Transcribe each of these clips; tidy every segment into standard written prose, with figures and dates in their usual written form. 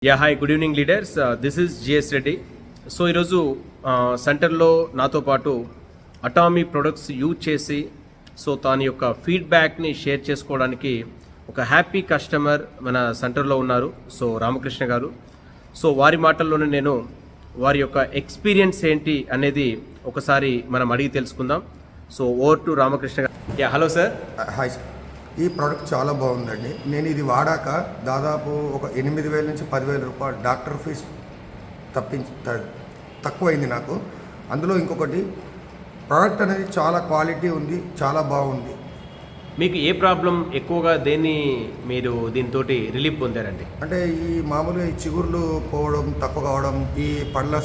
Hi good evening leaders. This is GS Reddy. So ఈరోజు సెంటర్లో నాతో పాటు అటామీ ప్రొడక్ట్స్ యూజ్ చేసి సో దాని యొక్క ఫీడ్బ్యాక్ని షేర్ చేసుకోవడానికి ఒక హ్యాపీ కస్టమర్ మన సెంటర్లో ఉన్నారు. సో రామకృష్ణ గారు. సో వారి మాటల్లోనే నేను వారి యొక్క ఎక్స్పీరియన్స్ ఏంటి అనేది ఒకసారి మనం అడిగి తెలుసుకుందాం. సో ఓవర్ టు రామకృష్ణ గారు. Hello sir. Hi sir. ఈ ప్రోడక్ట్ చాలా బాగుందండి. నేను ఇది వాడాక దాదాపు ఒక 8,000 నుంచి 10,000 రూపాయలు డాక్టర్ ఫీజు తక్కువైంది నాకు. అందులో ఇంకొకటి ప్రోడక్ట్ అనేది చాలా క్వాలిటీ ఉంది, చాలా బాగుంది. మీకు ఏ ప్రాబ్లం ఎక్కువగా దేన్ని మీరు దీంతో రిలీఫ్ పొందారండి? అంటే ఈ మామూలుగా ఈ చిగుర్లు పోవడం, తక్కువ కావడం, ఈ పండ్ల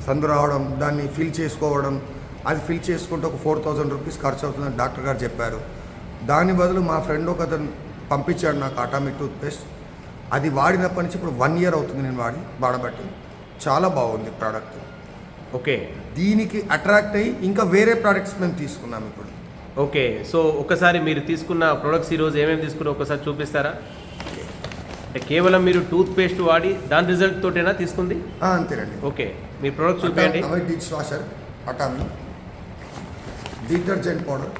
సందు రావడం, దాన్ని ఫిల్ చేసుకోవడం, అది ఫిల్ చేసుకుంటే ఒక 4,000 రూపీస్ ఖర్చు అవుతుందని డాక్టర్ గారు చెప్పారు. దాని బదులు మా ఫ్రెండ్ ఒక అతను పంపించాడు నాకు అటామీ టూత్పేస్ట్. అది వాడినప్పటి నుంచి ఇప్పుడు 1 ఇయర్ అవుతుంది నేను వాడబట్టి. చాలా బాగుంది ప్రోడక్ట్. ఓకే, దీనికి అట్రాక్ట్ అయ్యి ఇంకా వేరే ప్రోడక్ట్స్ మేము తీసుకున్నాం ఇప్పుడు. ఓకే, సో ఒకసారి మీరు తీసుకున్న ప్రొడక్ట్స్ ఈరోజు ఏమేమి తీసుకున్నా ఒకసారి చూపిస్తారా? అంటే కేవలం మీరు టూత్పేస్ట్ వాడి దాని రిజల్ట్ తోటేనా తీసుకుంది? అంతేనండి. ఓకే, మీ ప్రొడక్ట్ చూపించండి. Dish washer Atomy, detergent powder,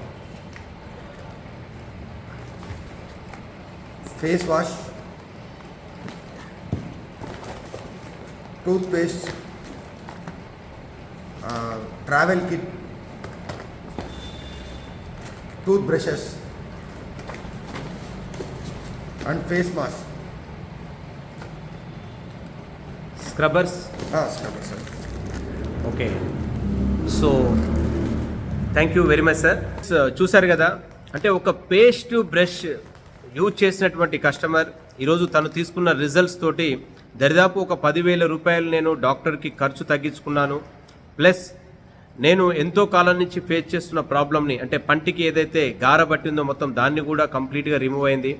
face wash, toothpaste, travel kit, tooth brushes and face mask, scrubbers. Scrubbers. Okay, so thank you very much sir. చూసారు కదా, అంటే ఒక పేస్ట్ బ్రష్ యూజ్ చేసినటువంటి కస్టమర్ ఈరోజు తను తీసుకున్న రిజల్ట్స్ తోటి దరిదాపు ఒక 10,000 రూపాయలు నేను డాక్టర్కి ఖర్చు తగ్గించుకున్నాను. ప్లస్ నేను ఎంతో కాలం నుంచి ఫేస్ చేస్తున్న ప్రాబ్లమ్ని, అంటే పంటికి ఏదైతే గార పట్టిందో మొత్తం దాన్ని కూడా కంప్లీట్గా రిమూవ్ అయింది.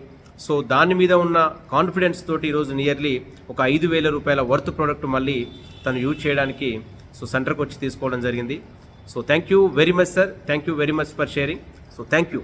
సో దాని మీద ఉన్న కాన్ఫిడెన్స్ తోటి ఈరోజు నియర్లీ ఒక 5,000 రూపాయల వర్త్ ప్రోడక్ట్ మళ్ళీ తను యూజ్ చేయడానికి సో సెంటర్కి వచ్చి తీసుకోవడం జరిగింది. So thank you very much sir. Thank you very much for sharing. So thank you.